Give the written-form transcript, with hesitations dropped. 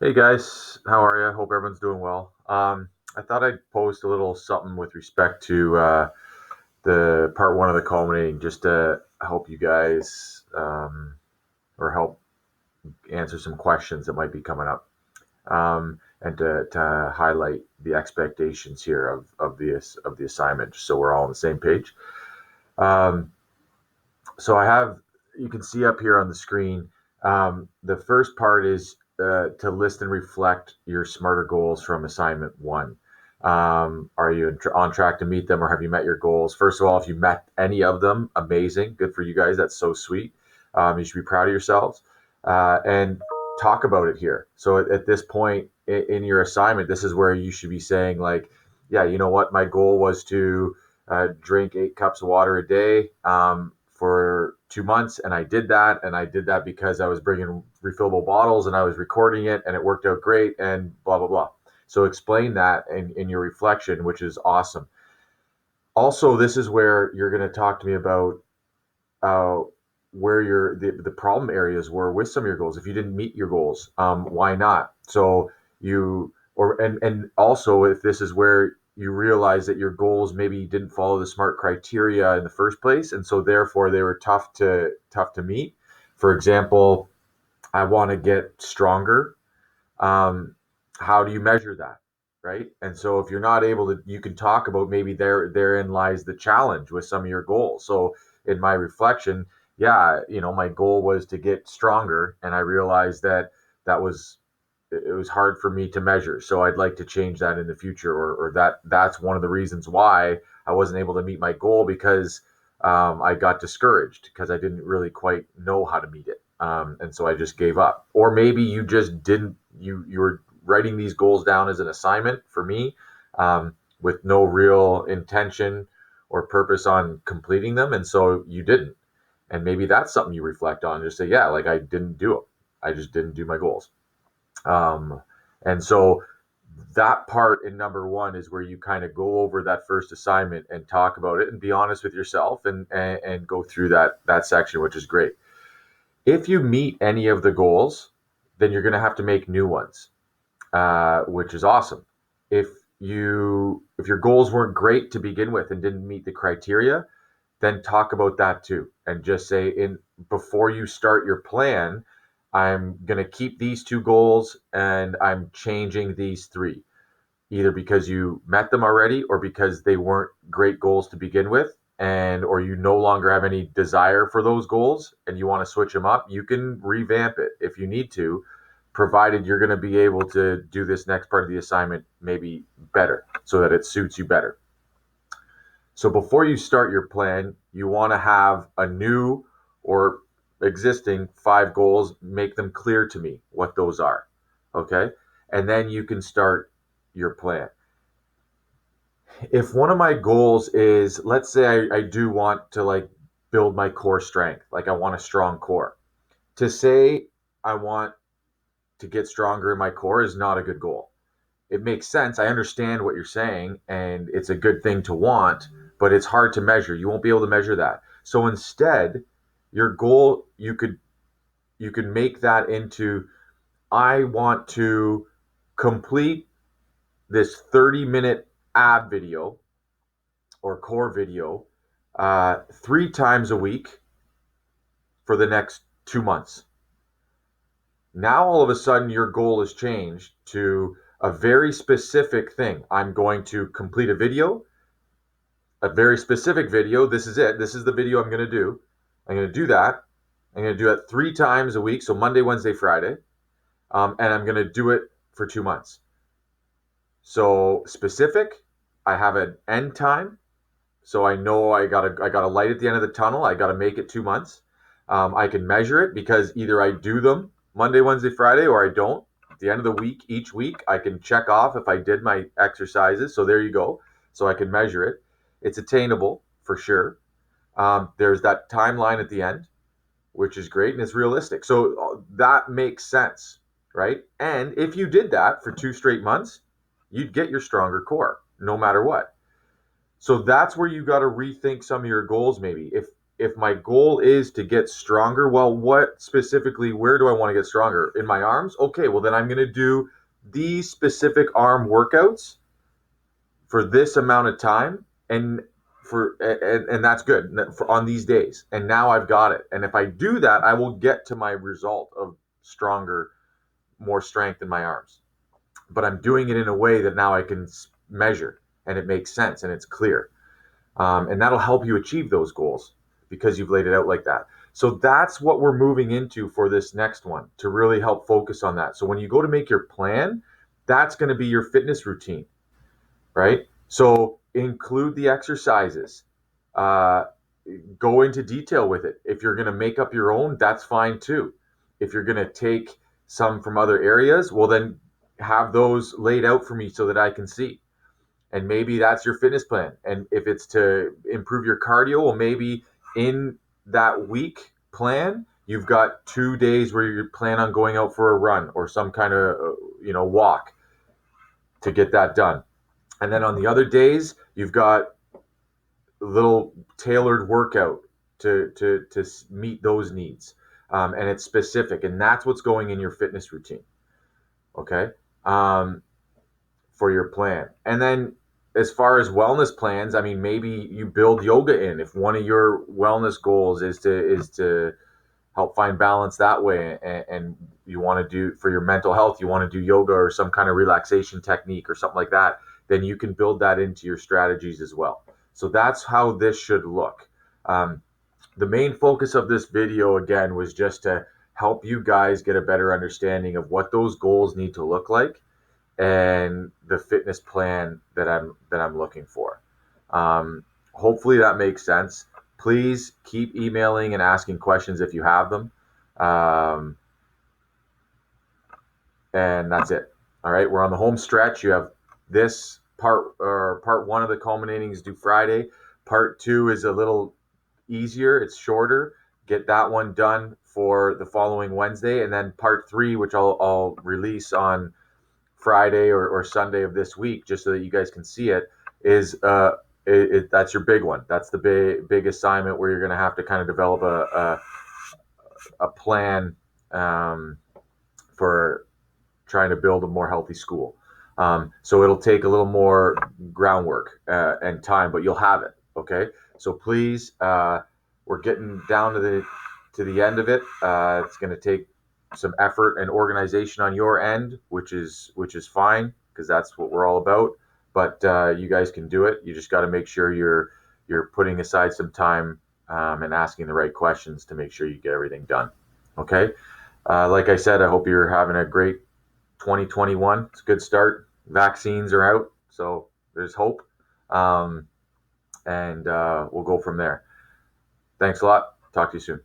Hey guys, how are you? Hope everyone's doing well. I thought I'd post a little something with respect to the part one of the culminating, just to help you guys or help answer some questions that might be coming up, and to highlight the expectations here of the assignment, so we're all on the same page. Um, so I have, you can see up here on the screen, the first part is to list and reflect your smarter goals from assignment one. Are you on track to meet them, or have you met your goals? First of all, if you met any of them, amazing, good for you guys. That's so sweet. You should be proud of yourselves, and talk about it here. So at this point in your assignment, this is where you should be saying, like, yeah, you know what, my goal was to drink 8 cups of water a day for 2 months, and I did that, and I did that because I was bringing refillable bottles and I was recording it, and it worked out great, and blah blah blah. So explain that in your reflection, which is awesome. Also, this is where you're going to talk to me about uh, where the problem areas were with some of your goals. If you didn't meet your goals, why not? So you or and also if this is where you realize that your goals maybe didn't follow the SMART criteria in the first place, and so therefore they were tough to meet. For example, I want to get stronger. um, how do you measure that, right? And so if you're not able to, you can talk about maybe therein lies the challenge with some of your goals. So in my reflection, yeah, my goal was to get stronger, and I realized that that was it was hard for me to measure. So I'd like to change that in the future, or that's one of the reasons why I wasn't able to meet my goal, because I got discouraged because I didn't really quite know how to meet it, and so I just gave up. Or maybe you just didn't. You were writing these goals down as an assignment for me, with no real intention or purpose on completing them, and so you didn't. And maybe that's something you reflect on. Just say, yeah, like I didn't do them. I just didn't do my goals. Um, and so that part in number one is where you kind of go over that first assignment and talk about it and be honest with yourself, and go through that section, which is great. If you meet any of the goals, then you're going to have to make new ones, which is awesome. If if your goals weren't great to begin with and didn't meet the criteria, then talk about that too, and just say, in before you start your plan, I'm going to keep these two goals and I'm changing these three, either because you met them already or because they weren't great goals to begin with, and or you no longer have any desire for those goals and you want to switch them up. You can revamp it if you need to, provided you're going to be able to do this next part of the assignment maybe better, so that it suits you better. So before you start your plan, you want to have a new or existing 5 goals, make them clear to me what those are. Okay. And then you can start your plan. If one of my goals is, let's say I do want to, like, build my core strength, like I want a strong core. To say I want to get stronger in my core is not a good goal. It makes sense. I understand what you're saying, and it's a good thing to want, but it's hard to measure. You won't be able to measure that. So instead, your goal, you could make that into, I want to complete this 30-minute ab video or core video 3 times a week for the next 2 months. Now all of a sudden your goal has changed to a very specific thing. I'm going to complete a very specific video. This is it. This is the video I'm going to do. I'm going to do that. I'm going to do it 3 times a week. So Monday, Wednesday, Friday. And I'm going to do it for 2 months. So specific, I have an end time. So I know I got a light at the end of the tunnel. I got to make it 2 months. I can measure it because either I do them Monday, Wednesday, Friday, or I don't. At the end of the week, each week, I can check off if I did my exercises. So there you go. So I can measure it. It's attainable for sure. There's that timeline at the end, which is great, and it's realistic. So that makes sense, right? And if you did that for 2 straight months, you'd get your stronger core no matter what. So that's where you got to rethink some of your goals, maybe. if my goal is to get stronger, well, what specifically, where do I want to get stronger? In my arms? Okay, well, then I'm going to do these specific arm workouts for this amount of time, and and that's good for on these days. And now I've got it. And if I do that, I will get to my result of stronger, more strength in my arms. But I'm doing it in a way that now I can measure, and it makes sense and it's clear. And that'll help you achieve those goals because you've laid it out like that. So that's what we're moving into for this next one, to really help focus on that. So when you go to make your plan, that's going to be your fitness routine, right? So include the exercises. Uh, Go into detail with it. If you're going to make up your own, that's fine too. If you're going to take some from other areas, well, then have those laid out for me so that I can see. And maybe that's your fitness plan. And if it's to improve your cardio, well, maybe in that week plan, you've got 2 days where you plan on going out for a run or some kind of walk to get that done. And then on the other days, you've got a little tailored workout to meet those needs. And it's specific, and that's what's going in your fitness routine. Okay. For your plan. And then as far as wellness plans, I mean, maybe you build yoga in. If one of your wellness goals is to help find balance that way, and you want to do for your mental health, you want to do yoga or some kind of relaxation technique or something like that, then you can build that into your strategies as well. So that's how this should look. The main focus of this video, again, was just to help you guys get a better understanding of what those goals need to look like and the fitness plan that I'm looking for. Hopefully that makes sense. Please keep emailing and asking questions if you have them. And that's it. All right, we're on the home stretch. You have this part one of the culminating is due Friday. Part two is a little easier. It's shorter. Get that one done for the following Wednesday, and then part three, which I'll release on Friday or Sunday of this week, just so that you guys can see it, is that's your big one. That's the big assignment where you're going to have to kind of develop a plan for trying to build a more healthy school. So it'll take a little more groundwork and time, but you'll have it. Okay. So please, we're getting down to the end of it. It's going to take some effort and organization on your end, which is fine, because that's what we're all about. But you guys can do it. You just got to make sure you're putting aside some time and asking the right questions to make sure you get everything done. Okay. Like I said, I hope you're having a great 2021. It's a good start. Vaccines are out, so there's hope. And we'll go from there. Thanks a lot. Talk to you soon.